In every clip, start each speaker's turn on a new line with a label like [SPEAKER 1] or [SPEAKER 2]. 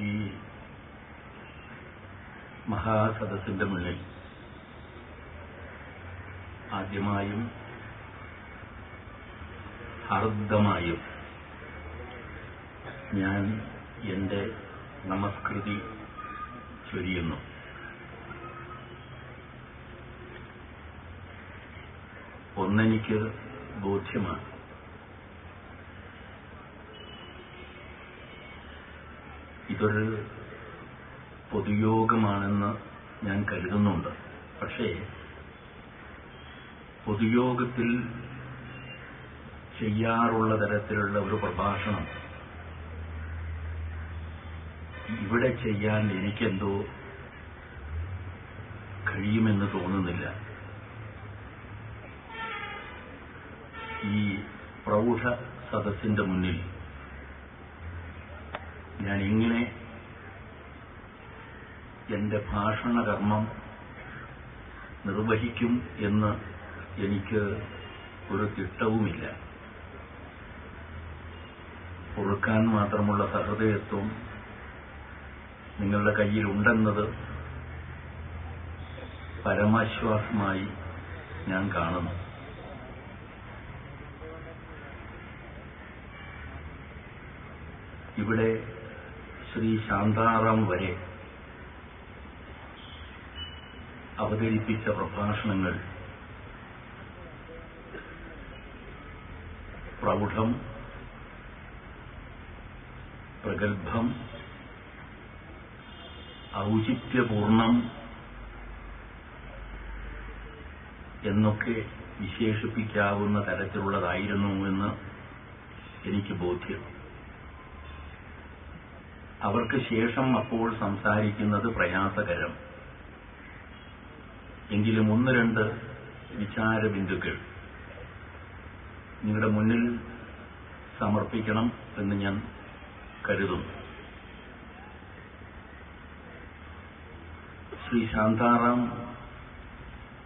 [SPEAKER 1] ഈ മഹാസദസ്സിന്റെ മുന്നിൽ ആദ്യമായും ഹാർദമായും ഞാൻ എൻ്റെ നമസ്കൃതി ചൊരിയുന്നു. ഒന്നെനിക്ക് ബോധ്യമാണ്, ഇതൊരു പൊതുയോഗമാണെന്ന് ഞാൻ കരുതുന്നുണ്ട്. പക്ഷേ പൊതുയോഗത്തിൽ ചെയ്യാറുള്ള തരത്തിലുള്ള ഒരു പ്രഭാഷണം ഇവിടെ ചെയ്യാൻ എനിക്കെന്തോ കഴിയുമെന്ന് തോന്നുന്നില്ല. ഈ പ്രൗഢ സദസ്സിന്റെ മുന്നിൽ ഞാൻ ഇങ്ങനെ എന്റെ ഭാഷണകർമ്മം നിർവഹിക്കും എന്ന് എനിക്ക് ഒരു തിട്ടവുമില്ല. പൊറുക്കാൻ മാത്രമുള്ള സഹൃദയത്വം നിങ്ങളുടെ കയ്യിലുണ്ടെന്നത് പരമാശ്വാസമായി ഞാൻ കാണുന്നു. ഇവിടെ ശ്രീ ശാന്താറാം വരെ അവതരിപ്പിച്ച പ്രഭാഷണങ്ങൾ പ്രൗഢം, പ്രഗത്ഭം, ഔചിത്യപൂർണം എന്നൊക്കെ വിശേഷിപ്പിക്കാവുന്ന തരത്തിലുള്ളതായിരുന്നുവെന്ന് എനിക്ക് ബോധ്യം. അവർക്ക് ശേഷം അപ്പോൾ സംസാരിക്കുന്നത് പ്രയാസകരം. എങ്കിലും ഒന്ന് രണ്ട് വിചാരബിന്ദുക്കൾ നിങ്ങളുടെ മുന്നിൽ സമർപ്പിക്കണം എന്ന് ഞാൻ കരുതുന്നു. ശ്രീ ശാന്താറാം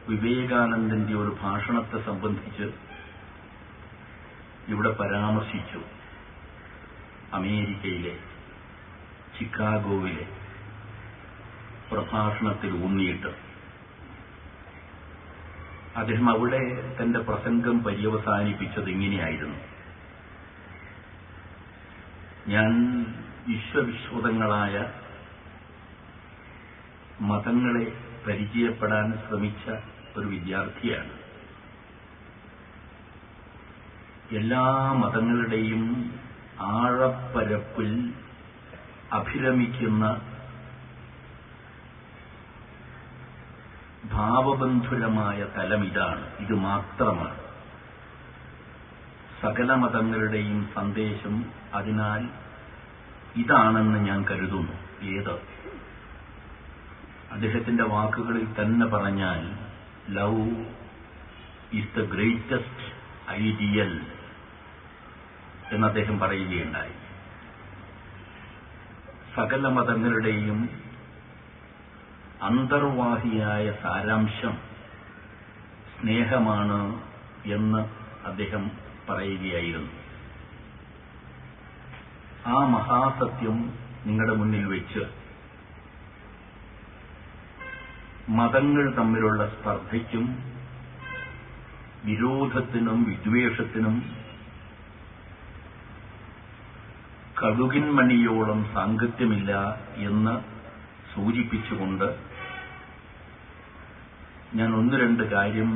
[SPEAKER 1] വിവേകാനന്ദന്റെ ഒരു ഭാഷണത്തെ സംബന്ധിച്ച് ഇവിടെ പരാമർശിച്ചു. അമേരിക്കയിലെ ചിക്കാഗോവിലെ പ്രഭാഷണത്തിൽ ഊന്നിയിട്ട് അദ്ദേഹം അവിടെ തന്റെ പ്രസംഗം പര്യവസാനിപ്പിച്ചത് ഇങ്ങനെയായിരുന്നു: ഞാൻ വിശ്വവിശ്രുതങ്ങളായ മതങ്ങളെ പരിചയപ്പെടാൻ ശ്രമിച്ച ഒരു വിദ്യാർത്ഥിയാണ്. എല്ലാ മതങ്ങളുടെയും ആഴപ്പരപ്പിൽ അഭിരമിക്കുന്ന ഭാവബന്ധുരമായ തലം ഇതാണ്, ഇത് മാത്രമാണ്. സകല മതങ്ങളുടെയും സന്ദേശം അതിനാൽ ഇതാണെന്ന് ഞാൻ കരുതുന്നു. ഏത്? അദ്ദേഹത്തിന്റെ വാക്കുകളിൽ തന്നെ പറഞ്ഞാൽ, love is the greatest ideal എന്ന് അദ്ദേഹം പറയുകയുണ്ടായി. സകല മതങ്ങളുടെയും അന്തർവാഹിയായ സാരാംശം സ്നേഹമാണ് എന്ന് അദ്ദേഹം പറയുകയായിരുന്നു. ആ മഹാസത്യം നിങ്ങളുടെ മുന്നിൽ വെച്ച് മതങ്ങൾ തമ്മിലുള്ള സ്പർദ്ധയ്ക്കും വിരോധത്തിനും വിദ്വേഷത്തിനും കടുകിൻ മണിയോളം സാങ്കത്യമില്ല എന്ന് സൂചിപ്പിച്ചുകൊണ്ട് ഞാൻ ഒന്ന് രണ്ട് കാര്യം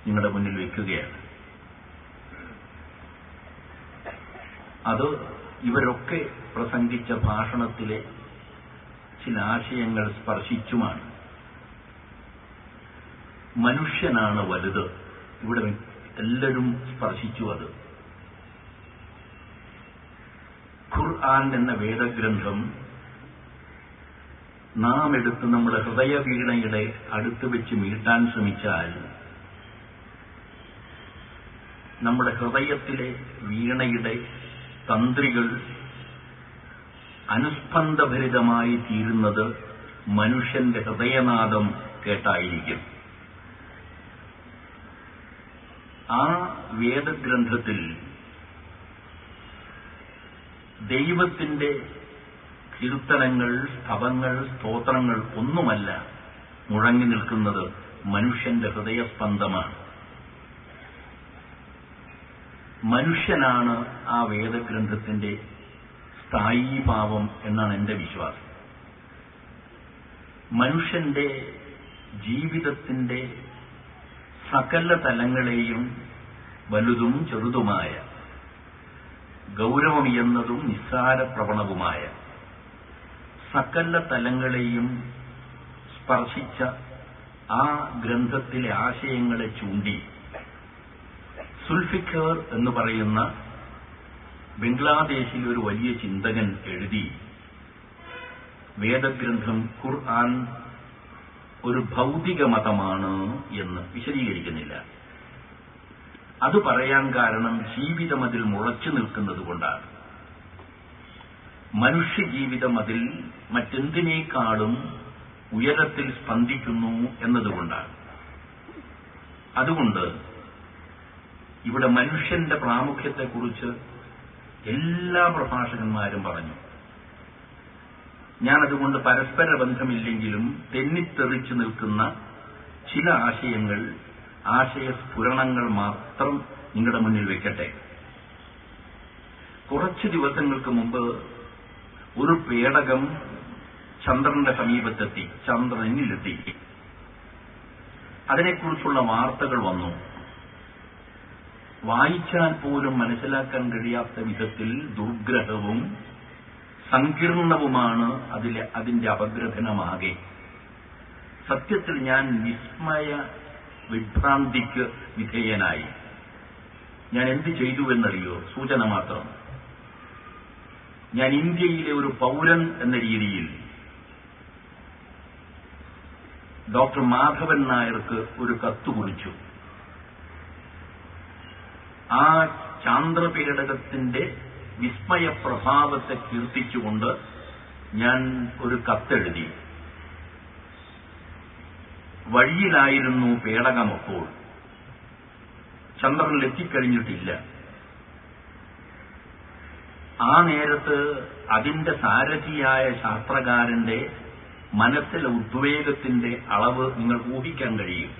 [SPEAKER 1] നിങ്ങളുടെ മുന്നിൽ വെക്കുകയാണ്. അത് ഇവരൊക്കെ പ്രസംഗിച്ച ഭാഷണത്തിലെ ചില ആശയങ്ങൾ സ്പർശിച്ചുമാണ്. മനുഷ്യനാണ് വലുത്. ഇവിടെ എല്ലാവരും സ്പർശിച്ചു അത്. ഖുർആൻ എന്ന വേദഗ്രന്ഥം നാം എടുത്ത് നമ്മുടെ ഹൃദയവീണയുടെ അടുത്ത് വെച്ച് മീട്ടാൻ ശ്രമിച്ചാൽ നമ്മുടെ ഹൃദയത്തിലെ വീണയുടെ തന്ത്രികൾ അനുസ്പന്ദഭരിതമായി തീരുന്നത് മനുഷ്യന്റെ ഹൃദയനാദം കേട്ടായിരിക്കും. ആ വേദഗ്രന്ഥത്തിൽ ദൈവത്തിന്റെ കീർത്തനങ്ങൾ, സ്തവങ്ങൾ, സ്തോത്രങ്ങൾ ഒന്നുമല്ല മുഴങ്ങി നിൽക്കുന്നത്, മനുഷ്യന്റെ ഹൃദയസ്പന്ദമാണ്. മനുഷ്യനാണ് ആ വേദഗ്രന്ഥത്തിന്റെ സ്ഥായീഭാവം എന്നാണ് എന്റെ വിശ്വാസം. മനുഷ്യന്റെ ജീവിതത്തിന്റെ സകല തലങ്ങളെയും വലുതും ചെറുതുമായ, ഗൗരവമെന്നതും നിസ്സാരപ്രവണവുമായ സകല തലങ്ങളെയും സ്പർശിച്ച ആ ഗ്രന്ഥത്തിലെ ആശയങ്ങളെ ചൂണ്ടി സുൽഫിക്കർ എന്ന് പറയുന്ന ബംഗ്ലാദേശിലെ ഒരു വലിയ ചിന്തകൻ എഴുതി, വേദഗ്രന്ഥം ഖുർആൻ ഒരു ഭൗതിക മതമാണ് എന്ന്. വിശദീകരിക്കുന്നില്ല. അത് പറയാൻ കാരണം ജീവിതം അതിൽ മുളച്ചു നിൽക്കുന്നത് കൊണ്ടാണ്. മനുഷ്യജീവിതം അതിൽ മറ്റെന്തിനേക്കാളും ഉയരത്തിൽ സ്പന്ദിക്കുന്നു എന്നതുകൊണ്ടാണ്. അതുകൊണ്ട് ഇവിടെ മനുഷ്യന്റെ പ്രാമുഖ്യത്തെക്കുറിച്ച് എല്ലാ പ്രഭാഷകന്മാരും പറഞ്ഞു. ഞാനതുകൊണ്ട് പരസ്പര ബന്ധമില്ലെങ്കിലും തെന്നിത്തെറിച്ചു നിൽക്കുന്ന ചില ആശയങ്ങൾ, ആശയസ്ഫുരണങ്ങൾ മാത്രം നിങ്ങളുടെ മുന്നിൽ വെക്കട്ടെ. കുറച്ച് ദിവസങ്ങൾക്ക് മുമ്പ് ഒരു പേടകം ചന്ദ്രന്റെ സമീപത്തെത്തി, ചന്ദ്രനിലെത്തി. അതിനെക്കുറിച്ചുള്ള വാർത്തകൾ വന്നു. വായിച്ചാൽ പോലും മനസ്സിലാക്കാൻ കഴിയാത്ത വിധത്തിൽ ദുർഗ്രഹവും സങ്കീർണവുമാണ് അതിന്റെ അപഗ്രഥനമാകെ. സത്യത്തിൽ ഞാൻ വിസ്മയ വിഭ്രാന്തിക്ക് വിധേയനായി. ഞാൻ എന്ത് ചെയ്തുവെന്നറിയോ? സൂചന മാത്രം. ഞാൻ ഇന്ത്യയിലെ ഒരു പൗരൻ എന്ന രീതിയിൽ ഡോക്ടർ മാധവൻ നായർക്ക് ഒരു കത്ത് കുറിച്ചു. ആ ചാന്ദ്രപേടകത്തിന്റെ വിസ്മയപ്രഭാവത്തെ കീർത്തിച്ചുകൊണ്ട് ഞാൻ ഒരു കത്തെഴുതി. വഴിയിലായിരുന്നു പേടകമപ്പോൾ, ചന്ദ്രനിലെത്തിക്കഴിഞ്ഞിട്ടില്ല. ആ നേരത്ത് അതിന്റെ സാരഥിയായ ശാസ്ത്രകാരന്റെ മനസ്സിലെ ഉദ്വേഗത്തിന്റെ അളവ് നിങ്ങൾക്ക് ഊഹിക്കാൻ കഴിയും.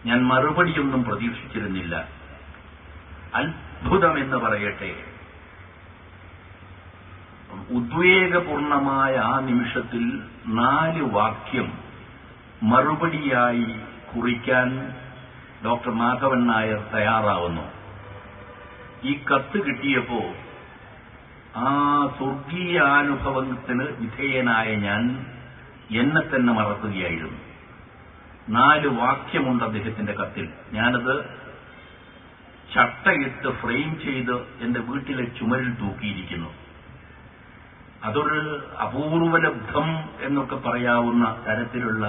[SPEAKER 1] ഞാൻ മറുപടിയൊന്നും പ്രതീക്ഷിച്ചിരുന്നില്ല. അത്ഭുതമെന്ന് പറയട്ടെ, ഉദ്വേഗപൂർണമായ ആ നിമിഷത്തിൽ 4 വാക്യം മറുപടിയായി കുറിക്കാൻ ഡോക്ടർ മാധവൻ നായർ തയ്യാറാവുന്നു. ഈ കത്ത് കിട്ടിയപ്പോ ആ സ്വർഗീയാനുഭവത്തിന് വിധേയനായ ഞാൻ എന്നെ തന്നെ മറക്കുകയായിരുന്നു. 4 വാക്യമുണ്ട് അദ്ദേഹത്തിന്റെ കത്തിൽ. ഞാനത് ചട്ടയിട്ട് ഫ്രെയിം ചെയ്ത് എന്റെ വീട്ടിലെ ചുമരിൽ തൂക്കിയിരിക്കുന്നു. അതൊരു അപൂർവലബ്ധം എന്നൊക്കെ പറയാവുന്ന തരത്തിലുള്ള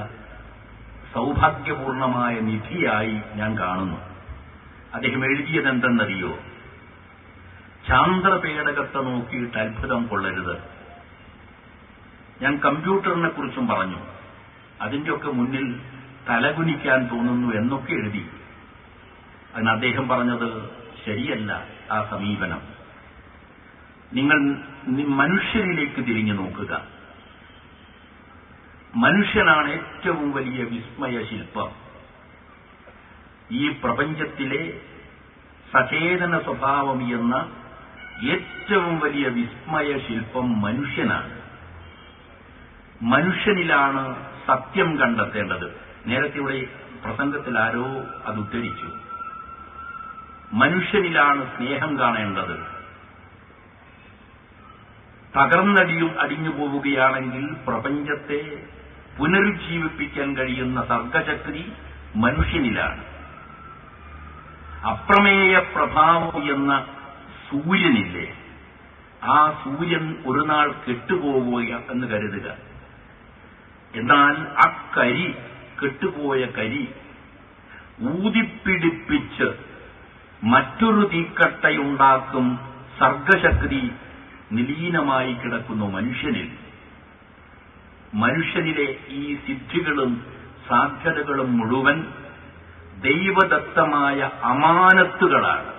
[SPEAKER 1] സൗഭാഗ്യപൂർണമായ നിധിയായി ഞാൻ കാണുന്നു. അദ്ദേഹം എഴുതിയതെന്തെന്നറിയോ? ചാന്ദ്രപേടകത്തെ നോക്കിയിട്ട് അത്ഭുതം കൊള്ളരുത്. ഞാൻ കമ്പ്യൂട്ടറിനെ കുറിച്ചും പറഞ്ഞു. അതിന്റെയൊക്കെ മുന്നിൽ തലകുനിക്കാൻ തോന്നുന്നു എന്നൊക്കെ എഴുതി. അതിന് അദ്ദേഹം പറഞ്ഞത് ശരിയല്ല ആ സമീപനം. നിങ്ങൾ മനുഷ്യരിലേക്ക് തിരിഞ്ഞു നോക്കുക. മനുഷ്യനാണ് ഏറ്റവും വലിയ വിസ്മയ ശില്പം. ഈ പ്രപഞ്ചത്തിലെ സചേതന സ്വഭാവം എന്ന ഏറ്റവും വലിയ വിസ്മയ ശില്പം മനുഷ്യനാണ്. മനുഷ്യനിലാണ് സത്യം കണ്ടെത്തേണ്ടത്. നേരത്തെ ഇവിടെ പ്രസംഗത്തിൽ ആരോ അത് ഉദ്ധരിച്ചു. മനുഷ്യനിലാണ് സ്നേഹം കാണേണ്ടത്. അടിഞ്ഞു പോവുകയാണെങ്കിൽ പ്രപഞ്ചത്തെ പുനരുജ്ജീവിപ്പിക്കാൻ കഴിയുന്ന സർഗശക്തി മനുഷ്യനിലാണ്. അപ്രമേയ പ്രഭാവം എന്ന സൂര്യനില്ലേ, ആ സൂര്യൻ ഒരു നാൾ കെട്ടുപോവുക എന്ന് കരുതുക. എന്നാൽ ആ കരി, കെട്ടുപോയ കരി ഊതിപ്പിടിപ്പിച്ച് മറ്റൊരു തീക്കട്ടയുണ്ടാക്കും സർഗശക്തി നിലീനമായി കിടക്കുന്നു മനുഷ്യനിൽ. മനുഷ്യനിലെ ഈ സിദ്ധികളും സാധ്യതകളും മുഴുവൻ ദൈവദത്തമായ അമാനത്തുകളാണ്.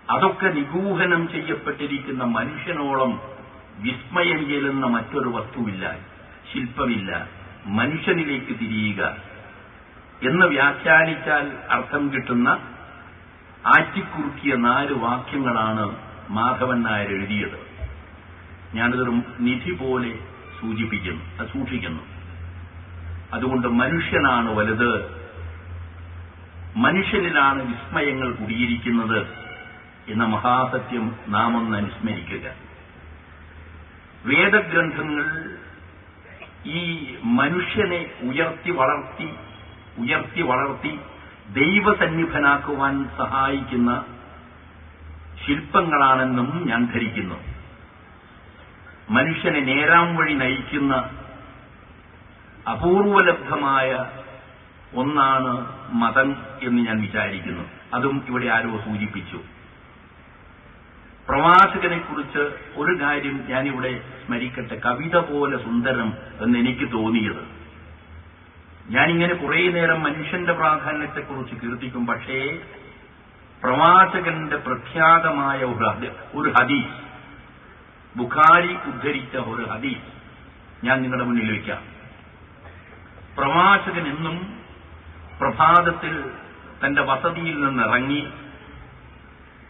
[SPEAKER 1] അതൊക്കെ നിഗൂഹനം ചെയ്യപ്പെട്ടിരിക്കുന്ന മനുഷ്യനോളം വിസ്മയം ചെല്ലുന്ന മറ്റൊരു വസ്തുവില്ല, ശില്പമില്ല. മനുഷ്യനിലേക്ക് തിരിയുക എന്ന് വ്യാഖ്യാനിച്ചാൽ അർത്ഥം കിട്ടുന്ന ആറ്റിക്കുറുക്കിയ 4 വാക്യങ്ങളാണ് മാധവൻ നായർ എഴുതിയത്. ഞാനതൊരു നിധി പോലെ സൂക്ഷിക്കുന്നു. അതുകൊണ്ട് മനുഷ്യനാണ് വലുത്, മനുഷ്യനിലാണ് വിസ്മയങ്ങൾ കുടിയിരിക്കുന്നത് എന്ന മഹാസത്യം നാം ഒന്ന് അനുസ്മരിക്കുക. വേദഗ്രന്ഥങ്ങൾ ഈ മനുഷ്യനെ ഉയർത്തി വളർത്തി ദൈവസന്നിധനാക്കുവാൻ സഹായിക്കുന്ന ശില്പങ്ങളാണെന്നും ഞാൻ ധരിക്കുന്നു. മനുഷ്യനെ നേരാം വഴി നയിക്കുന്ന അപൂർവലബ്ധമായ ഒന്നാണ് മതം എന്ന് ഞാൻ വിചാരിക്കുന്നു. അതും ഇവിടെ ആരോ സൂചിപ്പിച്ചു. പ്രവാചകനെക്കുറിച്ച് ഒരു കാര്യം ഞാനിവിടെ സ്മരിക്കട്ടെ. കവിത പോലെ സുന്ദരം എന്ന് എനിക്ക് തോന്നിയത്, ഞാനിങ്ങനെ കുറേ നേരം മനുഷ്യന്റെ പ്രാധാന്യത്തെക്കുറിച്ച് കീർത്തിക്കും, പക്ഷേ പ്രവാചകന്റെ പ്രഖ്യാതമായ ഒരു ഹദീസ്, ബുഖാരി ഉദ്ധരിച്ച ഒരു ഹദീസ് ഞാൻ നിങ്ങളുടെ മുന്നിൽ വയ്ക്കാം. പ്രവാചകൻ എന്നും പ്രഭാതത്തിൽ തന്റെ വസതിയിൽ നിന്നിറങ്ങി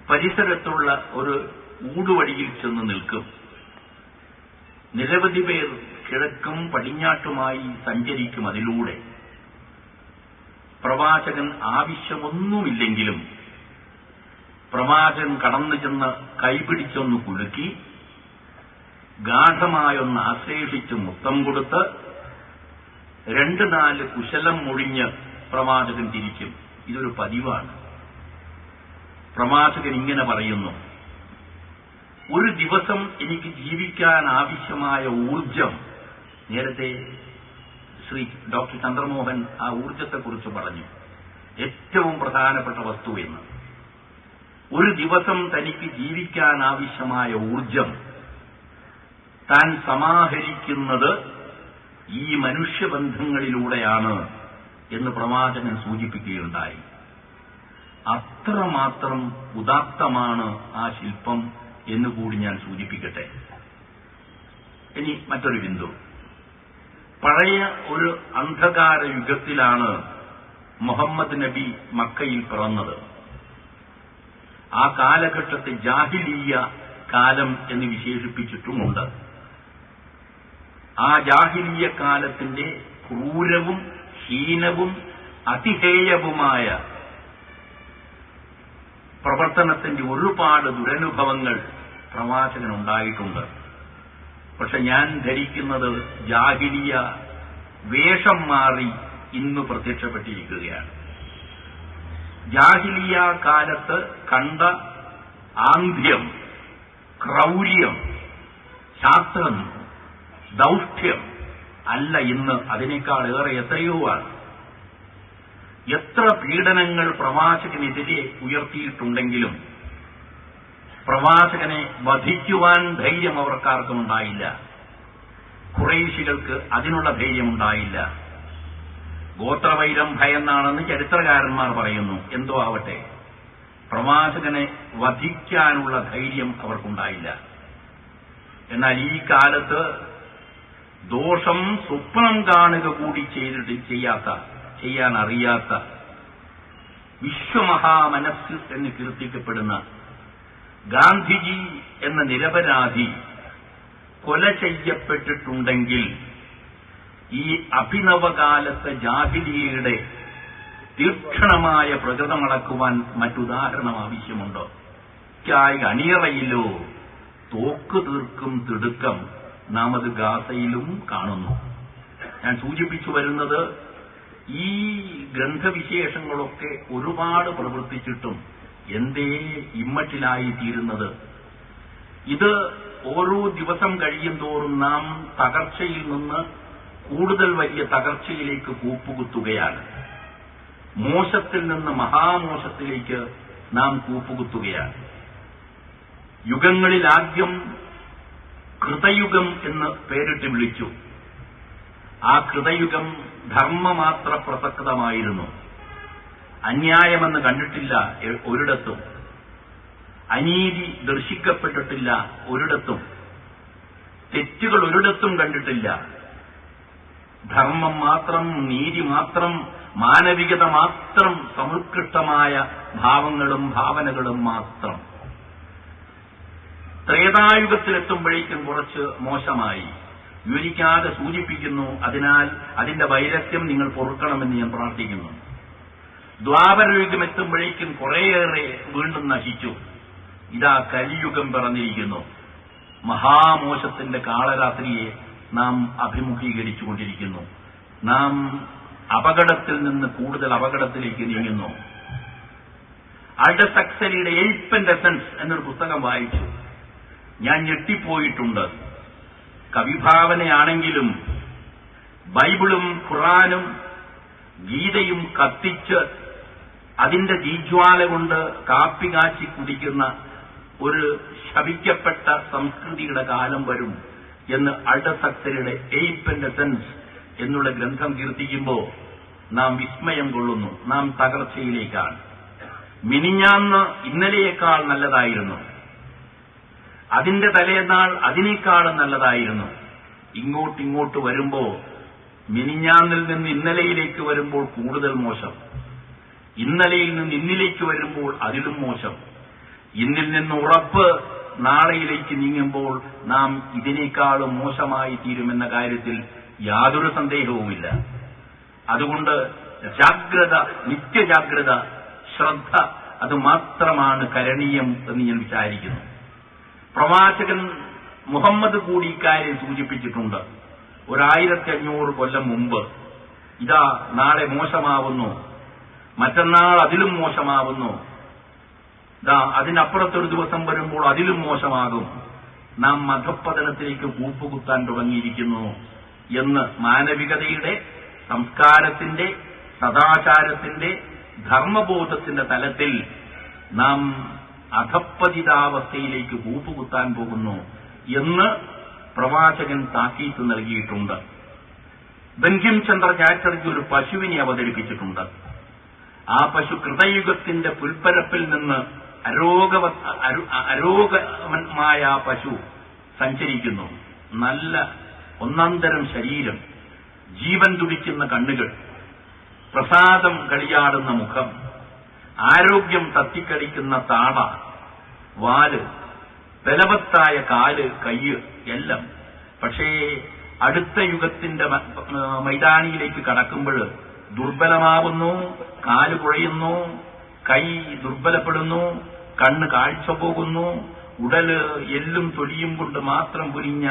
[SPEAKER 1] പരിസരത്തുള്ള ഒരു ഊടുവഴിയിൽ ചെന്ന് നിൽക്കും. നിരവധി പേർ കിഴക്കും പടിഞ്ഞാട്ടുമായി സഞ്ചരിക്കും. അതിലൂടെ പ്രവാചകൻ ആവശ്യമൊന്നുമില്ലെങ്കിലും പ്രവാചകൻ കടന്നു ചെന്ന് കൈപിടിച്ചൊന്ന് കുലുക്കി ഗാഠമായൊന്ന് ആശ്ലേഷിച്ച് മുത്തം കൊടുത്ത് 2-4 കുശലം മൊഴിഞ്ഞ് പ്രവാചകൻ തിരിക്കും. ഇതൊരു പതിവാണ്. പ്രവാചകൻ ഇങ്ങനെ പറയുന്നു: ഒരു ദിവസം എനിക്ക് ജീവിക്കാൻ ആവശ്യമായ ഊർജം, നേരത്തെ ശ്രീ ഡോക്ടർ ചന്ദ്രമോഹൻ ആ ഊർജത്തെക്കുറിച്ച് പറഞ്ഞു, ഏറ്റവും പ്രധാനപ്പെട്ട വസ്തു എന്ന്. ഒരു ദിവസം തനിക്ക് ജീവിക്കാൻ ആവശ്യമായ ഊർജം താൻ സമാഹരിക്കുന്നത് ഈ മനുഷ്യബന്ധങ്ങളിലൂടെയാണ് എന്ന് പ്രവാചകൻ സൂചിപ്പിക്കുകയുണ്ടായി. അത്രമാത്രം ഉദാത്തമാണ് ആ ശില്പം എന്നുകൂടി ഞാൻ സൂചിപ്പിക്കട്ടെ. ഇനി മറ്റൊരു ബിന്ദു. പഴയ ഒരു അന്ധകാര യുഗത്തിലാണ് മുഹമ്മദ് നബി മക്കയിൽ പിറന്നത്. ആ കാലഘട്ടത്തെ ജാഹിലിയ്യ കാലം എന്ന് വിശേഷിപ്പിച്ചിട്ടുമുണ്ട്. ആ ജാഹിലിയ്യ കാലത്തിന്റെ ക്രൂരവും ഹീനവും അതിഹേയവുമായ പ്രവർത്തനത്തിന്റെ ഒരുപാട് ദുരനുഭവങ്ങൾ പ്രവാചകനുണ്ടായിട്ടുണ്ട്. പക്ഷെ ഞാൻ ധരിക്കുന്നത് ജാഹിലിയ വേഷം മാറി ഇന്ന് പ്രത്യക്ഷപ്പെട്ടിരിക്കുകയാണ്. ജാഹിലിയ കാലത്ത് കണ്ട ആന്ധ്യം, ക്രൗര്യം, ശാസ്ത്രം, ദൗഷ്ട്യം അല്ല ഇന്ന്. അതിനേക്കാൾ ഏറെ എത്രയോ ആണ്. എത്ര പീഡനങ്ങൾ പ്രവാചകനെതിരെ ഉയർത്തിയിട്ടുണ്ടെങ്കിലും പ്രവാചകനെ വധിക്കുവാൻ ധൈര്യം അവർക്കാർക്കും ഉണ്ടായില്ല. ഖുറൈശികൾക്ക് അതിനുള്ള ധൈര്യമുണ്ടായില്ല. ഗോത്രവൈരം ഭയന്നാണെന്ന് ചരിത്രകാരന്മാർ പറയുന്നു. എന്തോ ആവട്ടെ, പ്രവാചകനെ വധിക്കാനുള്ള ധൈര്യം അവർക്കുണ്ടായില്ല. എന്നാൽ ഈ കാലത്ത് ദോഷം സ്വപ്നം കാണുക കൂടി ചെയ്യാൻ അറിയാത്ത വിശ്വമഹാമനസ്സ് എന്ന് കീർത്തിക്കപ്പെടുന്ന ഗാന്ധിജി എന്ന നിരപരാധി കൊല ചെയ്യപ്പെട്ടിട്ടുണ്ടെങ്കിൽ ഈ അഭിനവകാലത്തെ ജാഹിലിയയുടെ തീക്ഷണമായ പ്രകൃതമളക്കുവാൻ മറ്റുദാഹരണം ആവശ്യമുണ്ടോ? അണിയറയിലോ തോക്ക് തീർക്കും തിടുക്കം നാം അത് ഗാസയിലും കാണുന്നു. ഞാൻ സൂചിപ്പിച്ചു വരുന്നത്, ഈ ഗ്രന്ഥവിശേഷങ്ങളൊക്കെ ഒരുപാട് പ്രവർത്തിച്ചിട്ടും എന്തേ ഇമ്മട്ടിലായി തീരുന്നത്? ഇത് ഓരോ ദിവസം കഴിയും തോറും നാം തകർച്ചയിൽ നിന്ന് കൂടുതൽ വലിയ തകർച്ചയിലേക്ക് കൂപ്പുകുത്തുകയാണ്. മോശത്തിൽ നിന്ന് മഹാമോശത്തിലേക്ക് നാം കൂപ്പുകുത്തുകയാണ്. യുഗങ്ങളിൽ ആദ്യം കൃതയുഗം എന്ന് പേരിട്ട് വിളിച്ചു. ആ കൃതയുഗം ധർമ്മമാത്ര പ്രസക്തമായിരുന്നു. അന്യായമെന്ന് കണ്ടിട്ടില്ല ഒരിടത്തും, അനീതി ദർശിക്കപ്പെട്ടിട്ടില്ല ഒരിടത്തും. തെറ്റുകൾ ഒരിടത്തും കണ്ടിട്ടില്ല. ധർമ്മം മാത്രം, നീതി മാത്രം, മാനവികത മാത്രം, സമുത്കൃഷ്ടമായ ഭാവങ്ങളും ഭാവനകളും മാത്രം. ത്രേതായുഗത്തിലെത്തുമ്പോഴേക്കും കുറച്ച് മോശമായി. വിവരിക്കാതെ സൂചിപ്പിക്കുന്നു. അതിനാൽ അതിന്റെ വൈരസ്യം നിങ്ങൾ പൊറുക്കണമെന്ന് ഞാൻ പ്രാർത്ഥിക്കുന്നു. ദ്വാപരയുഗം എത്തുമ്പോഴേക്കും കുറേയേറെ വീണ്ടും നശിച്ചു. ഇതാ കലിയുഗം പിറന്നിരിക്കുന്നു. മഹാമോശത്തിന്റെ കാളരാത്രിയെ നാം അഭിമുഖീകരിച്ചുകൊണ്ടിരിക്കുന്നു. നാം അപകടത്തിൽ നിന്ന് കൂടുതൽ അപകടത്തിലേക്ക് നീങ്ങുന്നു. ആൾഡസ് ഹക്സ്ലിയുടെ എയ്പ്പ് ആൻഡ് എസൻസ് എന്നൊരു പുസ്തകം വായിച്ചു. ഞാൻ ഞെട്ടിപ്പോയിട്ടുണ്ട്. കവിഭാവനയാണെങ്കിലും ബൈബിളും ഖുറാനും ഗീതയും കത്തിച്ച് അതിന്റെ തീജ്വാല കൊണ്ട് കാപ്പി കാച്ചി കുടിക്കുന്ന ഒരു ശപിക്കപ്പെട്ട സംസ്കൃതിയുടെ കാലം വരും എന്ന് ആൾഡസ് ഹക്സ്ലിയുടെ എയ്പ്പ് ആൻഡ് എസൻസ് എന്നുള്ള ഗ്രന്ഥം കീർത്തിക്കുമ്പോൾ നാം വിസ്മയം കൊള്ളുന്നു. നാം തകർച്ചയിലേക്കാണ്. മിനിഞ്ഞാന്ന് ഇന്നലെയേക്കാൾ നല്ലതായിരുന്നു. അതിന്റെ തലേന്നാൾ അതിനേക്കാളും നല്ലതായിരുന്നു. ഇങ്ങോട്ടിങ്ങോട്ട് വരുമ്പോൾ മിനിഞ്ഞാന്നിൽ നിന്ന് ഇന്നലെയിലേക്ക് വരുമ്പോൾ കൂടുതൽ മോശം, ഇന്നലെയിൽ നിന്ന് ഇന്നിലേക്ക് വരുമ്പോൾ അതിലും മോശം, ഇന്നിൽ നിന്ന് ഉറപ്പ് നാളെയിലേക്ക് നീങ്ങുമ്പോൾ നാം ഇതിനേക്കാളും മോശമായി തീരുമെന്ന കാര്യത്തിൽ യാതൊരു സന്ദേഹവുമില്ല. അതുകൊണ്ട് ജാഗ്രത, നിത്യജാഗ്രത, ശ്രദ്ധ, അത് മാത്രമാണ് കരണീയം എന്ന് ഞാൻ വിചാരിക്കുന്നു. പ്രവാചകൻ മുഹമ്മദ് കൂടി ഇക്കാര്യം സൂചിപ്പിച്ചിട്ടുണ്ട്. 1500 കൊല്ലം മുമ്പ് ഇതാ നാളെ മോശമാവുന്നു, മറ്റന്നാൾ അതിലും മോശമാവുന്നു, ഇതാ അതിനപ്പുറത്തൊരു ദിവസം വരുമ്പോൾ അതിലും മോശമാകും, നാം മതപതനത്തിലേക്ക് കൂപ്പുകുത്താൻ തുടങ്ങിയിരിക്കുന്നു എന്ന് മാനവികതയുടെ, സംസ്കാരത്തിന്റെ, സദാചാരത്തിന്റെ, ധർമ്മബോധത്തിന്റെ തലത്തിൽ നാം അധപ്പതിതാവസ്ഥയിലേക്ക് കൂപ്പുകുത്താൻ പോകുന്നു എന്ന് പ്രവാചകൻ താക്കീത്ത് നൽകിയിട്ടുണ്ട്. ബങ്കിം ചന്ദ്ര ചാറ്റർജി ഒരു പശുവിനെ അവതരിപ്പിച്ചിട്ടുണ്ട്. ആ പശു കൃതയുഗത്തിന്റെ പുൽപ്പരപ്പിൽ നിന്ന് അരോഗമായ ആ പശു സഞ്ചരിക്കുന്നു. നല്ല ഒന്നാന്തരം ശരീരം, ജീവൻ തുടിക്കുന്ന കണ്ണുകൾ, പ്രസാദം കളിയാടുന്ന മുഖം, ആരോഗ്യം തത്തിക്കളിക്കുന്ന താട, വാല്, ബലവത്തായ കാല്, കയ്യ് എല്ലാം. പക്ഷേ അടുത്ത യുഗത്തിന്റെ മൈതാനിയിലേക്ക് കടക്കുമ്പോൾ ദുർബലമാവുന്നു, കാല് കുഴയുന്നു, കൈ ദുർബലപ്പെടുന്നു, കണ്ണ് കാഴ്ച പോകുന്നു, ഉടല് എല്ലും തൊലിയും കൊണ്ട് മാത്രം പൊരിഞ്ഞ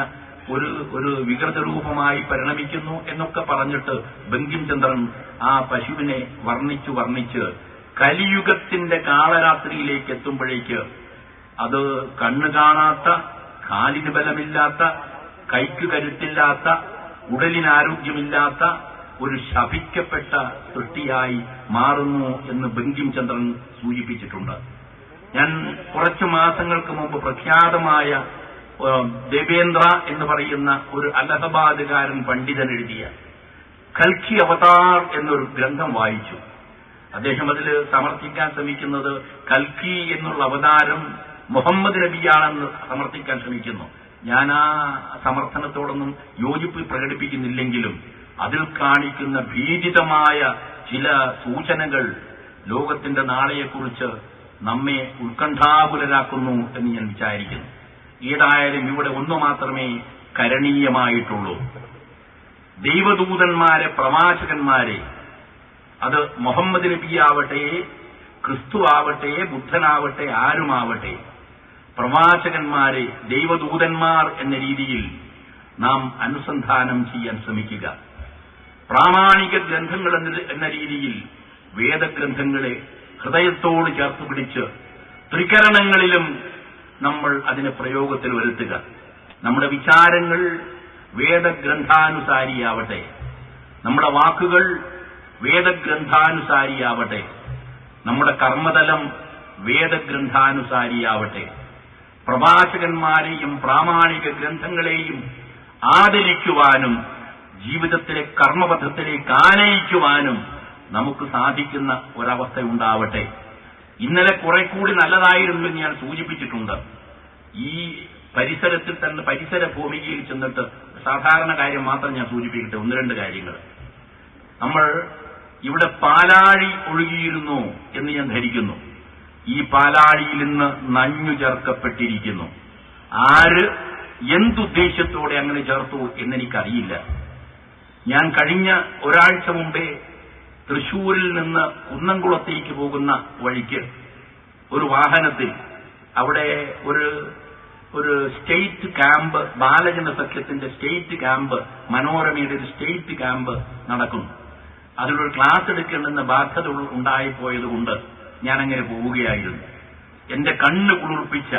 [SPEAKER 1] ഒരു വികൃത രൂപമായി പരിണമിക്കുന്നു എന്നൊക്കെ പറഞ്ഞിട്ട് ബങ്കിംചന്ദ്രൻ ആ പശുവിനെ വർണ്ണിച്ച് കലിയുഗത്തിന്റെ കാളരാത്രിയിലേക്ക് എത്തുമ്പോഴേക്ക് അത് കണ്ണ് കാണാത്ത, കാലിന് ബലമില്ലാത്ത, കൈക്ക് കരുത്തില്ലാത്ത, ഉടലിന് ആരോഗ്യമില്ലാത്ത ഒരു ശപിക്കപ്പെട്ട സൃഷ്ടിയായി മാറുന്നു എന്ന് ബങ്കിംചന്ദ്രൻ സൂചിപ്പിച്ചിട്ടുണ്ട്. ഞാൻ കുറച്ചു മാസങ്ങൾക്ക് മുമ്പ് പ്രഖ്യാതമായ ദേവേന്ദ്ര എന്ന് പറയുന്ന ഒരു അലഹബാദുകാരൻ പണ്ഡിതൻ എഴുതിയ കൽക്കി അവതാർ എന്നൊരു ഗ്രന്ഥം വായിച്ചു. അദ്ദേഹം അതിൽ സമർത്ഥിക്കാൻ ശ്രമിക്കുന്നത് കൽക്കി എന്നുള്ള അവതാരം മുഹമ്മദ് നബിയാണെന്ന് സമർത്ഥിക്കാൻ ശ്രമിക്കുന്നു. ഞാൻ ആ സമർത്ഥനത്തോടൊന്നും യോജിപ്പ് പ്രകടിപ്പിക്കുന്നില്ലെങ്കിലും അതിൽ കാണിക്കുന്ന ഭീതിതമായ ചില സൂചനകൾ ലോകത്തിന്റെ നാളെയെക്കുറിച്ച് നമ്മെ ഉത്കണ്ഠാകുലരാക്കുന്നു എന്ന് ഞാൻ വിചാരിക്കുന്നു. ഏതായാലും ഇവിടെ ഒന്നു മാത്രമേ കരണീയമായിട്ടുള്ളൂ. ദൈവദൂതന്മാരെ, പ്രവാചകന്മാരെ, അത് മുഹമ്മദ് നബിയാവട്ടെ, ക്രിസ്തു ആവട്ടെ, ബുദ്ധനാവട്ടെ, ആരുമാവട്ടെ, പ്രവാചകന്മാരെ ദൈവദൂതന്മാർ എന്ന രീതിയിൽ നാം അനുസന്ധാനം ചെയ്യാൻ ശ്രമിക്കുക. പ്രാമാണിക ഗ്രന്ഥങ്ങൾ എന്ന രീതിയിൽ വേദഗ്രന്ഥങ്ങളെ ഹൃദയത്തോട് ചേർത്ത് പിടിച്ച് ത്രികരണങ്ങളിലും നമ്മൾ അതിനെ പ്രയോഗത്തിൽ വരുത്തുക. നമ്മുടെ വിചാരങ്ങൾ വേദഗ്രന്ഥാനുസാരിയാവട്ടെ, നമ്മുടെ വാക്കുകൾ വേദഗ്രന്ഥാനുസാരിയാവട്ടെ, നമ്മുടെ കർമ്മതലം വേദഗ്രന്ഥാനുസാരിയാവട്ടെ. പ്രവാചകന്മാരെയും പ്രാമാണിക ഗ്രന്ഥങ്ങളെയും ആദരിക്കുവാനും ജീവിതത്തിലെ കർമ്മപഥത്തിലേക്ക് ആനയിക്കുവാനും നമുക്ക് സാധിക്കുന്ന ഒരവസ്ഥ ഉണ്ടാവട്ടെ. ഇന്നലെ കുറെ കൂടി നല്ലതായിരുന്നു ഞാൻ സൂചിപ്പിച്ചിട്ടുണ്ട്. ഈ പരിസരത്തിൽ തന്നെ പരിസര ഭൂമികയിൽ ചെന്നിട്ട് സാധാരണ കാര്യം മാത്രം ഞാൻ സൂചിപ്പിക്കട്ടെ, ഒന്ന് രണ്ട് കാര്യങ്ങൾ. നമ്മൾ ഇവിടെ പാലാഴി ഒഴുകിയിരുന്നു എന്ന് ഞാൻ ധരിക്കുന്നു. ഈ പാലാഴിയിൽ നിന്ന് നഞ്ഞു ചേർക്കപ്പെട്ടിരിക്കുന്നു. ആര് എന്തുദ്ദേശത്തോടെ അങ്ങനെ ചേർത്തു എന്നെനിക്കറിയില്ല. ഞാൻ കഴിഞ്ഞ ഒരാഴ്ച മുമ്പേ തൃശൂരിൽ നിന്ന് കുന്നംകുളത്തേക്ക് പോകുന്ന വഴിക്ക് ഒരു വാഹനത്തിൽ അവിടെ ഒരു സ്റ്റേറ്റ് ക്യാമ്പ്, ബാലജന സഖ്യത്തിന്റെ സ്റ്റേറ്റ് ക്യാമ്പ്, മനോരമയുടെ ഒരു സ്റ്റേറ്റ് ക്യാമ്പ് നടക്കുന്നു. അതിലൊരു ക്ലാസ് എടുക്കേണ്ടുന്ന ബാധ്യത ഉണ്ടായിപ്പോയതുകൊണ്ട് ഞാനങ്ങനെ പോവുകയായിരുന്നു. എന്റെ കണ്ണ് കുളിർപ്പിച്ച,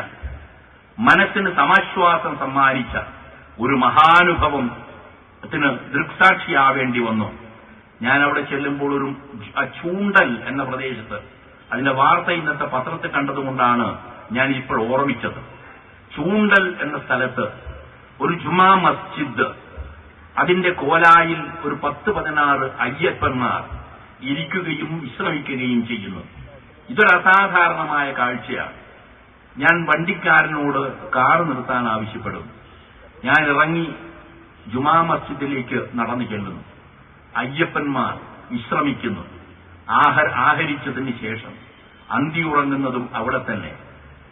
[SPEAKER 1] മനസ്സിന് സമാശ്വാസം സമ്മാനിച്ച ഒരു മഹാനുഭവത്തിന് ദൃക്സാക്ഷിയാവേണ്ടി വന്നു. ഞാൻ അവിടെ ചെല്ലുമ്പോൾ ഒരു ചൂണ്ടൽ എന്ന പ്രദേശത്ത്, അതിന്റെ വാർത്ത ഇന്നത്തെ പത്രത്തിൽ കണ്ടതുകൊണ്ടാണ് ഞാൻ ഇപ്പോൾ ഓർമ്മിച്ചത്. ചൂണ്ടൽ എന്ന സ്ഥലത്ത് ഒരു ജുമാ മസ്ജിദ്, അതിന്റെ കോലായിൽ ഒരു 10-16 അയ്യപ്പന്മാർ ഇരിക്കുകയും വിശ്രമിക്കുകയും ചെയ്യുന്നു. ഇതൊരു അസാധാരണമായ കാഴ്ചയാണ്. ഞാൻ വണ്ടിക്കാരനോട് കാർ നിർത്താൻ ആവശ്യപ്പെടും. ഞാൻ ഇറങ്ങി ജുമാ മസ്ജിദിലേക്ക് നടന്നു ചെല്ലുന്നു. അയ്യപ്പന്മാർ വിശ്രമിക്കുന്നു. ആഹരിച്ചതിന് ശേഷം അന്തി ഉറങ്ങുന്നതും അവിടെ തന്നെ.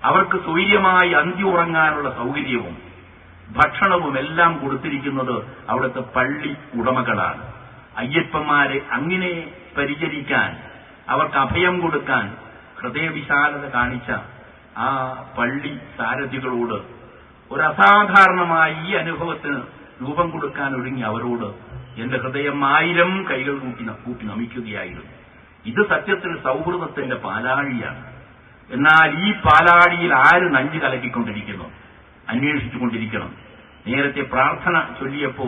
[SPEAKER 1] അവർക്ക് സ്വൈര്യമായി അന്തി ഉറങ്ങാനുള്ള സൗകര്യവും ഭക്ഷണവും എല്ലാം കൊടുത്തിരിക്കുന്നത് അവിടുത്തെ പള്ളി ഉടമകളാണ്. അയ്യപ്പന്മാരെ അങ്ങനെ പരിചരിക്കാൻ, അവർക്ക് അഭയം കൊടുക്കാൻ ഹൃദയവിശാലത കാണിച്ച ആ പള്ളി സാരഥികളോട്, ഒരു അസാധാരണമായ ഈ അനുഭവത്തിന് രൂപം കൊടുക്കാൻ ഒരുങ്ങി അവരോട് എന്റെ ഹൃദയം 1000 കൈകൾ കൂട്ടി നമിക്കുകയായിരുന്നു. ഇത് സത്യത്തിൽ സൗഹൃദത്തിന്റെ പാലാഴിയാണ്. എന്നാൽ ഈ പാലാഴിയിൽ ആര് നഞ്ചു കലക്കിക്കൊണ്ടിരിക്കുന്നു? അന്വേഷിച്ചുകൊണ്ടിരിക്കണം. നേരത്തെ പ്രാർത്ഥന ചൊല്ലിയപ്പോ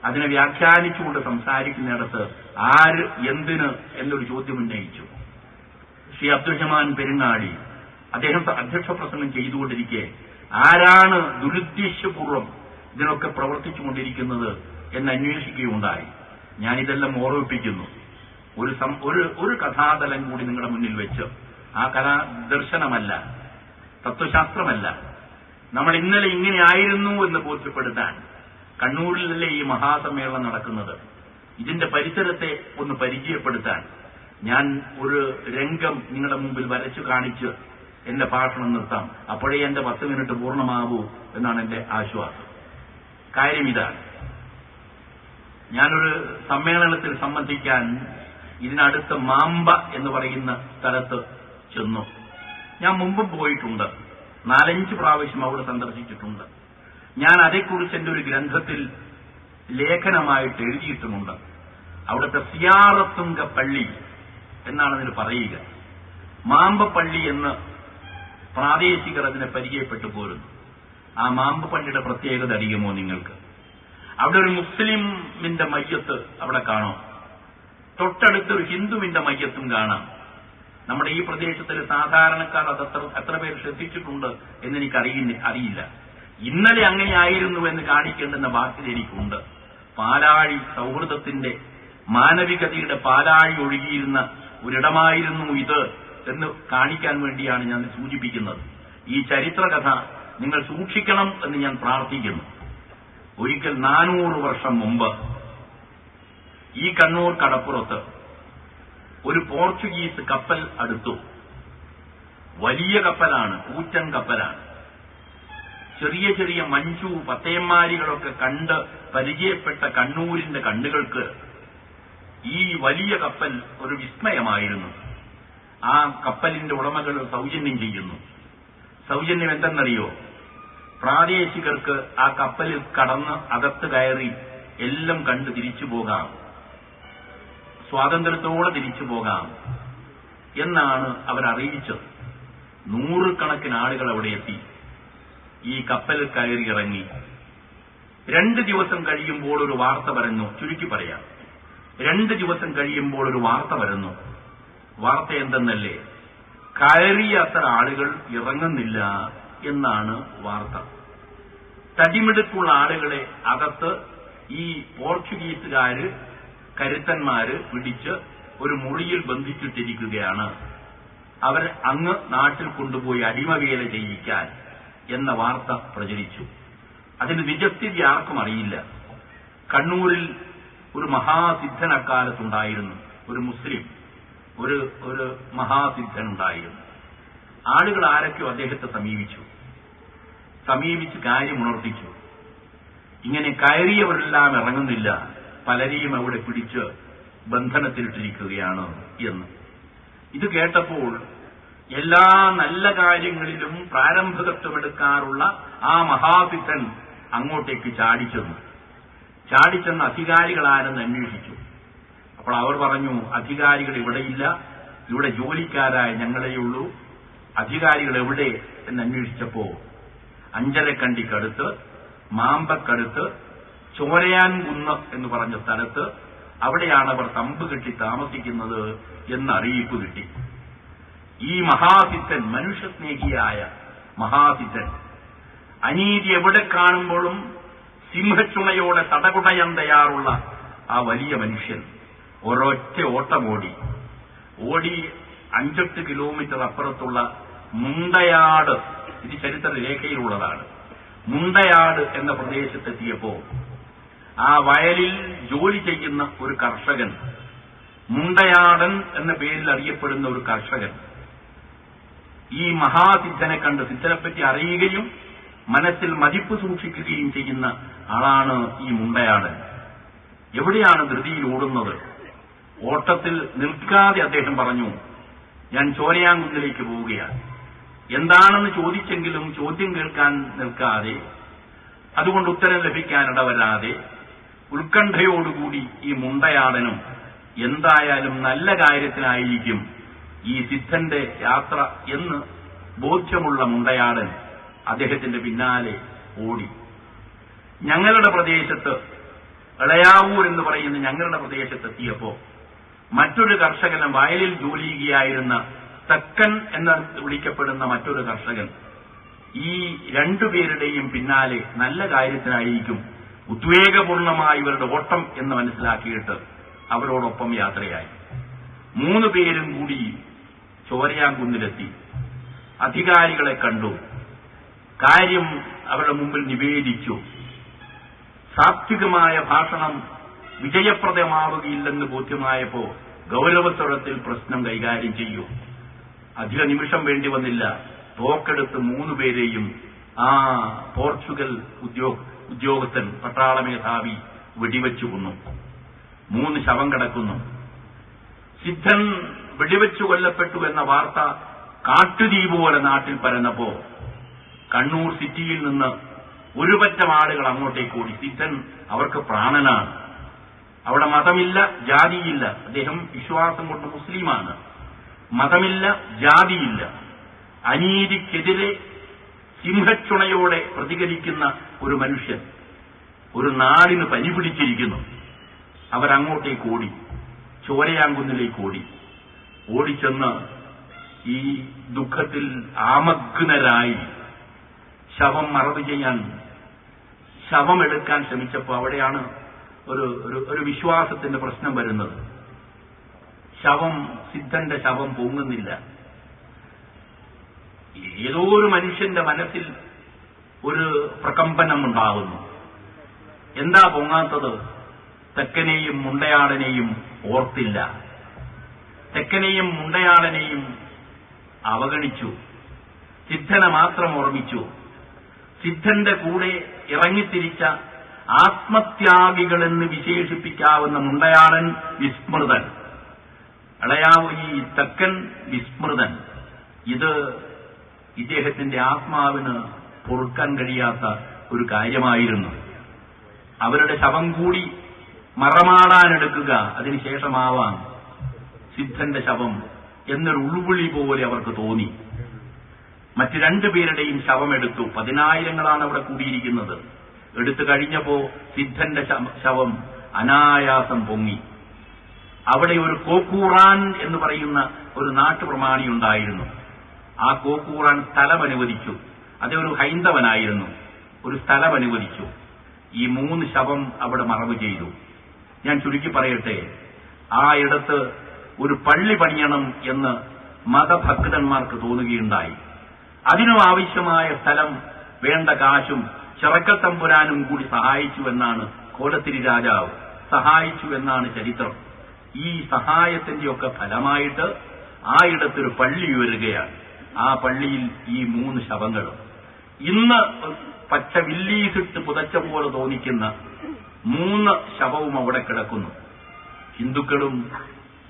[SPEAKER 1] അതിനെ വ്യാഖ്യാനിച്ചുകൊണ്ട് സംസാരിക്കുന്നിടത്ത് ആര് എന്തിന് എന്നൊരു ചോദ്യം ഉന്നയിച്ചു. ശ്രീ അബ്ദുറഹ്മാൻ പെരുങ്ങാടി അദ്ദേഹം അധ്യക്ഷ പ്രസംഗം ചെയ്തുകൊണ്ടിരിക്കെ ആരാണ് ദുരുദ്ദേശ്യപൂർവ്വം ഇതിനൊക്കെ പ്രവർത്തിച്ചുകൊണ്ടിരിക്കുന്നത് എന്ന് അന്വേഷിക്കുകയുണ്ടായി. ഞാനിതെല്ലാം ഓർമ്മിപ്പിക്കുന്നു. ഒരു കഥാതലം കൂടി നിങ്ങളുടെ മുന്നിൽ വെച്ച്, ആ കഥാ ദർശനമല്ല, തത്വശാസ്ത്രമല്ല, നമ്മൾ ഇന്നലെ ഇങ്ങനെ ആയിരുന്നു എന്ന് ബോധ്യപ്പെടുത്താൻ കണ്ണൂരിലല്ലേ ഈ മഹാസമ്മേളനം നടക്കുന്നത്. ഇതിന്റെ പരിസരത്തെ ഒന്ന് പരിചയപ്പെടുത്താൻ ഞാൻ ഒരു രംഗം നിങ്ങളുടെ മുമ്പിൽ വരച്ചു കാണിച്ച് എന്റെ ഭാഷണം നിർത്താം. അപ്പോഴേ എന്റെ 10 മിനിറ്റ് പൂർണ്ണമാവൂ എന്നാണ് എന്റെ ആശ്വാസം. കാര്യം ഇതാണ്, ഞാനൊരു സമ്മേളനത്തിൽ സംബന്ധിക്കാൻ ഇതിനടുത്ത് മാമ്പ എന്ന് പറയുന്ന സ്ഥലത്ത് ചെന്നു. ഞാൻ മുമ്പും പോയിട്ടുണ്ട്, 4-5 പ്രാവശ്യം അവിടെ സന്ദർശിച്ചിട്ടുണ്ട്. ഞാൻ അതേക്കുറിച്ച് എന്റെ ഒരു ഗ്രന്ഥത്തിൽ ലേഖനമായിട്ട് എഴുതിയിട്ടുമുണ്ട്. അവിടുത്തെ സിയാറത്തുങ്ക പള്ളി എന്നാണ് അതിന് പറയുക. മാമ്പപ്പള്ളി എന്ന് പ്രാദേശികർ അതിനെ പരിചയപ്പെട്ടു പോരുന്നു. ആ മാമ്പപ്പള്ളിയുടെ പ്രത്യേകത അറിയുമോ നിങ്ങൾക്ക്? അവിടെ ഒരു മുസ്ലിമിന്റെ മയ്യത്ത് അവിടെ കാണാം. തൊട്ടടുത്തൊരു ഹിന്ദുവിന്റെ മയ്യത്തും കാണാം. നമ്മുടെ ഈ പ്രദേശത്തിലെ സാധാരണക്കാർ അത് എത്ര പേർ ശ്രദ്ധിച്ചിട്ടുണ്ട് അറിയില്ല. ഇന്നലെ അങ്ങനെയായിരുന്നു എന്ന് കാണിക്കേണ്ടുന്ന ബാധ്യത എനിക്കുണ്ട്. പാലാഴി സൗഹൃദത്തിന്റെ, മാനവികതയുടെ പാലാഴി ഒഴുകിയിരുന്ന ഒരിടമായിരുന്നു ഇത് എന്ന് കാണിക്കാൻ വേണ്ടിയാണ് ഞാൻ സൂചിപ്പിക്കുന്നത്. ഈ ചരിത്രകഥ നിങ്ങൾ സൂക്ഷിക്കണം എന്ന് ഞാൻ പ്രാർത്ഥിക്കുന്നു. ഒരിക്കൽ 400 വർഷം മുമ്പ് ഈ കണ്ണൂർ കടപ്പുറത്ത് ഒരു പോർച്ചുഗീസ് കപ്പൽ അടുത്തു. വലിയ കപ്പലാണ്, കൂറ്റൻ കപ്പലാണ്. ചെറിയ ചെറിയ മഞ്ചു പത്തയന്മാരികളൊക്കെ കണ്ട് പരിചയപ്പെട്ട കണ്ണൂരിന്റെ കണ്ണുകൾക്ക് ഈ വലിയ കപ്പൽ ഒരു വിസ്മയമായിരുന്നു. ആ കപ്പലിന്റെ ഉടമകൾ സൗജന്യം ചെയ്യുന്നു. സൗജന്യം എന്തെന്നറിയോ? പ്രാദേശികർക്ക് ആ കപ്പലിൽ കടന്ന് അകത്ത് കയറി എല്ലാം കണ്ട് തിരിച്ചു പോകാം, സ്വാതന്ത്ര്യത്തോടെ തിരിച്ചു പോകാം എന്നാണ് അവരറിയിച്ചത്. 100 കണക്കിന് ആളുകൾ അവിടെ എത്തി. ഈ കപ്പലിൽ കയറി ഇറങ്ങി 2 ദിവസം കഴിയുമ്പോൾ ഒരു വാർത്ത വരുന്നു. ചുരുക്കി പറയാം, 2 ദിവസം കഴിയുമ്പോൾ ഒരു വാർത്ത വരുന്നു. വാർത്ത എന്തെന്നല്ലേ? കയറിയ അത്ര ആളുകൾ ഇറങ്ങുന്നില്ല എന്നാണ് വാർത്ത. തടിമിടുക്കുള്ള ആളുകളെ അകത്ത് ഈ പോർച്ചുഗീസുകാര്, കരുത്തന്മാര് പിടിച്ച് ഒരു മുറിയിൽ ബന്ധിച്ചിട്ടിരിക്കുകയാണ്. അവർ അങ്ങ് നാട്ടിൽ കൊണ്ടുപോയി അടിമവേല ചെയ്യിക്കാൻ എന്ന വാർത്ത പ്രചരിച്ചു. അതിന് നിജസ്ഥിതി ആർക്കും അറിയില്ല. കണ്ണൂരിൽ ഒരു മഹാസിദ്ധൻ അക്കാലത്തുണ്ടായിരുന്നു, ഒരു മുസ്ലിം, ഒരു മഹാസിദ്ധൻ ഉണ്ടായിരുന്നു. ആളുകൾ ആരൊക്കെയോ അദ്ദേഹത്തെ സമീപിച്ച് കാര്യമുണർത്തിച്ചു. ഇങ്ങനെ കയറിയവരെല്ലാം ഇറങ്ങുന്നില്ല, പലരെയും അവിടെ പിടിച്ച് ബന്ധനത്തിലിട്ടിരിക്കുകയാണ് എന്ന്. ഇത് കേട്ടപ്പോൾ എല്ലാ നല്ല കാര്യങ്ങളിലും പ്രാരംഭകത്വമെടുക്കാറുള്ള ആ മഹാസിദ്ധൻ അങ്ങോട്ടേക്ക് ചാടിച്ചെന്ന് അധികാരികൾ ആരെന്ന് അന്വേഷിച്ചു. അപ്പോൾ അവർ പറഞ്ഞു, അധികാരികൾ ഇവിടെയില്ല, ഇവിടെ ജോലിക്കാരായ ഞങ്ങളെയുള്ളൂ. അധികാരികൾ എവിടെ എന്ന് അന്വേഷിച്ചപ്പോ അഞ്ചരക്കണ്ടിക്കടുത്ത്, മാമ്പക്കടുത്ത്, ചോരയാൻകുന്ന് എന്ന് പറഞ്ഞ സ്ഥലത്ത് അവിടെയാണ് അവർ തമ്പ് കെട്ടി താമസിക്കുന്നത് എന്ന് അറിയിപ്പ് കിട്ടി. ഈ മഹാസിദ്ധൻ, മനുഷ്യസ്നേഹിയായ മഹാസിദ്ധൻ, അനീതി എവിടെ കാണുമ്പോഴും സിംഹച്ചുണയോടെ തടകുടയാൻ തയ്യാറുള്ള ആ വലിയ മനുഷ്യൻ ഒരൊറ്റ ഓട്ടമോടി 5-8 കിലോമീറ്റർ അപ്പുറത്തുള്ള മുണ്ടയാട്, ഇത് ചരിത്ര രേഖയിലുള്ളതാണ്, മുണ്ടയാട് എന്ന പ്രദേശത്തെത്തിയപ്പോ ആ വയലിൽ ജോലി ചെയ്യുന്ന ഒരു കർഷകൻ, മുണ്ടയാടൻ എന്ന പേരിൽ അറിയപ്പെടുന്ന ഒരു കർഷകൻ, ഈ മഹാസിദ്ധനെ കണ്ട് സിദ്ധനെപ്പറ്റി അറിയുകയും മനസ്സിൽ മതിപ്പ് സൂക്ഷിക്കുകയും ചെയ്യുന്ന ആളാണ് ഈ മുണ്ടയാടൻ. എവിടെയാണ് ധൃതിയിൽ ഓടുന്നത്? ഓട്ടത്തിൽ നിൽക്കാതെ അദ്ദേഹം പറഞ്ഞു, ഞാൻ ചോരയാങ്കുന്നിലേക്ക് പോവുകയാണ്. എന്താണെന്ന് ചോദിച്ചെങ്കിലും ചോദ്യം കേൾക്കാൻ നിൽക്കാതെ, അതുകൊണ്ട് ഉത്തരം ലഭിക്കാൻ ഇടവരാതെ ഉത്കണ്ഠയോടുകൂടി ഈ മുണ്ടയാടനും എന്തായാലും നല്ല കാര്യത്തിനായിരിക്കും ഈ സിദ്ധന്റെ യാത്ര എന്ന് ബോധ്യമുള്ള മുണ്ടയാടൻ അദ്ദേഹത്തിന്റെ പിന്നാലെ ഓടി. ഞങ്ങളുടെ പ്രദേശത്ത്, ഇളയാവൂർ എന്ന് പറയുന്ന ഞങ്ങളുടെ പ്രദേശത്തെത്തിയപ്പോ മറ്റൊരു കർഷകൻ, വയലിൽ ജോലി ചെയ്യുകയായിരുന്ന തെക്കൻ എന്ന് വിളിക്കപ്പെടുന്ന മറ്റൊരു കർഷകൻ, ഈ രണ്ടുപേരുടെയും പിന്നാലെ നല്ല കാര്യത്തിനായിരിക്കും ഉദ്വേഗപൂർണമായ ഇവരുടെ ഓട്ടം എന്ന് മനസ്സിലാക്കിയിട്ട് അവരോടൊപ്പം യാത്രയായി. 3 പേരും കൂടി ചോരയാങ്കുന്നിലെത്തി. അധികാരികളെ കണ്ടു, കാര്യം അവരുടെ മുമ്പിൽ നിവേദിച്ചു. സാത്വികമായ ഭാഷണം വിജയപ്രദമാവുകയില്ലെന്ന് ബോധ്യമായപ്പോ ഗൗരവസ്വരത്തിൽ പ്രശ്നം കൈകാര്യം ചെയ്യൂ. അധിക നിമിഷം വേണ്ടി വന്നില്ല. തോക്കെടുത്ത് 3 പേരെയും ആ പോർച്ചുഗൽ ഉദ്യോഗസ്ഥൻ, പട്ടാള മേധാവി വെടിവെച്ചു കൊന്നു. 3 ശവം കിടക്കുന്നു. സിദ്ധൻ വെടിവെച്ചു കൊല്ലപ്പെട്ടു എന്ന വാർത്ത കാട്ടുതീ പോലെ നാട്ടിൽ പരന്നപ്പോ കണ്ണൂർ സിറ്റിയിൽ നിന്ന് ഒരുപറ്റം ആളുകൾ അങ്ങോട്ടേക്ക് ഓടി. സിദ്ധൻ അവർക്ക് പ്രാണനാണ്. അവിടെ മതമില്ല, ജാതിയില്ല. അദ്ദേഹം വിശ്വാസം കൊണ്ട് മുസ്ലിമാണ്. മതമില്ല, ജാതിയില്ല. അനീതിക്കെതിരെ സിംഹച്ചുണയോടെ പ്രതികരിക്കുന്ന ഒരു മനുഷ്യൻ ഒരു നാടിന് പനി പിടിച്ചിരിക്കുന്നു. അവരങ്ങോട്ടേക്ക് ഓടി, ചോരയാങ്കുന്നിലേക്ക് ഓടിച്ചെന്ന് ഈ ദുഃഖത്തിൽ ആമഗ്നരായി ശവം മറവ് ചെയ്യാൻ, ശവമെടുക്കാൻ ശ്രമിച്ചപ്പോൾ അവിടെയാണ് ഒരു വിശ്വാസത്തിന്റെ പ്രശ്നം വരുന്നത്. സിദ്ധന്റെ ശവം പൊങ്ങുന്നില്ല. ഏതോ ഒരു മനുഷ്യന്റെ മനസ്സിൽ ഒരു പ്രകമ്പനം ഉണ്ടാകുന്നു. എന്താ പൊങ്ങാത്തത്? തെക്കനെയും മുണ്ടയാടനെയും ഓർത്തില്ല. തെക്കനെയും മുണ്ടയാടനെയും അവഗണിച്ചു. സിദ്ധനെ മാത്രം ഓർമ്മിച്ചു. സിദ്ധന്റെ കൂടെ ഇറങ്ങിത്തിരിച്ച ആത്മത്യാഗികളെന്ന് വിശേഷിപ്പിക്കാവുന്ന മുണ്ടയാടൻ വിസ്മൃതൻ, ഇളയാവു ഈ തെക്കൻ വിസ്മൃതൻ. ഇത് ഇദ്ദേഹത്തിന്റെ ആത്മാവിന് പൊറുക്കാൻ കഴിയാത്ത ഒരു കാര്യമായിരുന്നു. അവരുടെ ശവം കൂടി മറമാടാനെടുക്കുക, അതിനുശേഷമാവാം സിദ്ധന്റെ ശവം എന്നൊരു ഉൾവിളി പോലെ അവർക്ക് തോന്നി. മറ്റ് 2 പേരുടെയും ശവമെടുത്തു. 10,000 അവിടെ കൂടിയിരിക്കുന്നത്. എടുത്തു കഴിഞ്ഞപ്പോ സിദ്ധന്റെ ശവം അനായാസം പൊങ്ങി. അവിടെ ഒരു കോക്കൂറാൻ എന്ന് പറയുന്ന ഒരു നാട്ടുപ്രമാണി ഉണ്ടായിരുന്നു. ആ കോക്കൂറാൻ സ്ഥലം അനുവദിച്ചു. അദ്ദേഹം ഒരു ഹൈന്ദവനായിരുന്നു. ഒരു സ്ഥലം അനുവദിച്ചു. ഈ 3 ശവം അവിടെ മറവ് ചെയ്തു. ഞാൻ ചുരുക്കി പറയട്ടെ, ആ ഇടത്ത് ഒരു പള്ളി പണിയണം എന്ന് മതഭക്തന്മാർക്ക് തോന്നുകയുണ്ടായി. അതിനും ആവശ്യമായ സ്ഥലം വേണ്ട കാശും ചിറക്കൽ തമ്പുരാനും കൂടി സഹായിച്ചു എന്നാണ് കോലത്തിരി രാജാവ് സഹായിച്ചു എന്നാണ് ചരിത്രം. ഈ സഹായത്തിന്റെയൊക്കെ ഫലമായിട്ട് ആ ഇടത്തൊരു പള്ളി ഉയരുകയാണ്. ആ പള്ളിയിൽ ഈ 3 ശവങ്ങളും ഇന്ന് പച്ച വില്ലീസിട്ട് പുതച്ച പോലെ തോന്നിക്കുന്ന 3 ശവവും അവിടെ കിടക്കുന്നു. ഹിന്ദുക്കളും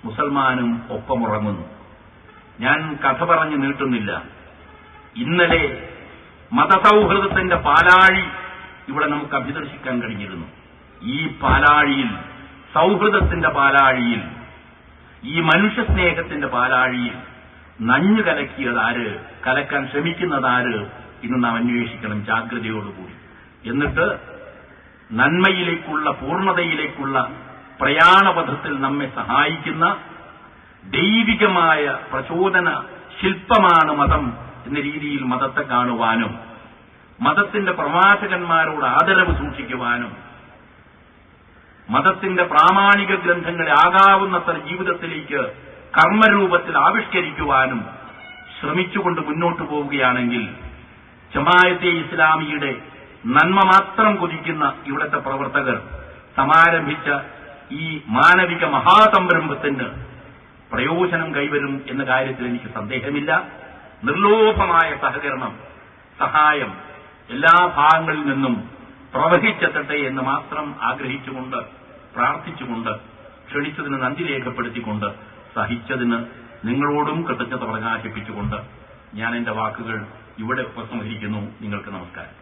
[SPEAKER 1] മുസൽമാനും ഒപ്പമുറങ്ങുന്നു. ഞാൻ കഥ പറഞ്ഞു നീട്ടുന്നില്ല. ഇന്നലെ മതസൗഹൃദത്തിന്റെ പാലാഴി ഇവിടെ നമുക്ക് അഭിദർശിക്കാൻ കഴിഞ്ഞിരുന്നു. ഈ പാലാഴിയിൽ, സൗഹൃദത്തിന്റെ പാലാഴിയിൽ, ഈ മനുഷ്യസ്നേഹത്തിന്റെ പാലാഴിയിൽ നഞ്ഞു കലക്കിയതാര്, കലക്കാൻ ശ്രമിക്കുന്നതാര് ഇന്ന് നാം അന്വേഷിക്കണം ജാഗ്രതയോടുകൂടി. എന്നിട്ട് നന്മയിലേക്കുള്ള, പൂർണ്ണതയിലേക്കുള്ള പ്രയാണപഥത്തിൽ നമ്മെ സഹായിക്കുന്ന ദൈവികമായ പ്രചോദന ശില്പമാണ് മതം എന്ന രീതിയിൽ മതത്തെ കാണുവാനും മതത്തിന്റെ പ്രവാചകന്മാരോട് ആദരവ് സൂക്ഷിക്കുവാനും മതത്തിന്റെ പ്രാമാണിക ഗ്രന്ഥങ്ങളെ ആകാവുന്നത്ര ജീവിതത്തിലേക്ക് കർമ്മരൂപത്തിൽ ആവിഷ്കരിക്കുവാനും ശ്രമിച്ചുകൊണ്ട് മുന്നോട്ടു പോവുകയാണെങ്കിൽ ജമാഅത്തെ ഇസ്ലാമിയുടെ നന്മ മാത്രം കൊതിക്കുന്ന ഇവിടുത്തെ പ്രവർത്തകർ സമാരംഭിച്ച ഈ മാനവിക മഹാസംരംഭത്തിന് പ്രയോജനം കൈവരും എന്ന കാര്യത്തിൽ എനിക്ക് സന്ദേഹമില്ല. നിർലോഭമായ സഹകരണം, സഹായം എല്ലാ ഭാഗങ്ങളിൽ നിന്നും പ്രവഹിച്ചെത്തട്ടെ എന്ന് മാത്രം ആഗ്രഹിച്ചുകൊണ്ട്, പ്രാർത്ഥിച്ചുകൊണ്ട്, ക്ഷണിച്ചതിന് നന്ദി രേഖപ്പെടുത്തിക്കൊണ്ട്, സഹിച്ചതിന് നിങ്ങളോടും കൃതജ്ഞത പ്രകാശിപ്പിച്ചുകൊണ്ട് ഞാൻ എന്റെ വാക്കുകൾ ഇവിടെ ഉപസംഹരിക്കുന്നു. നിങ്ങൾക്ക് നമസ്കാരം.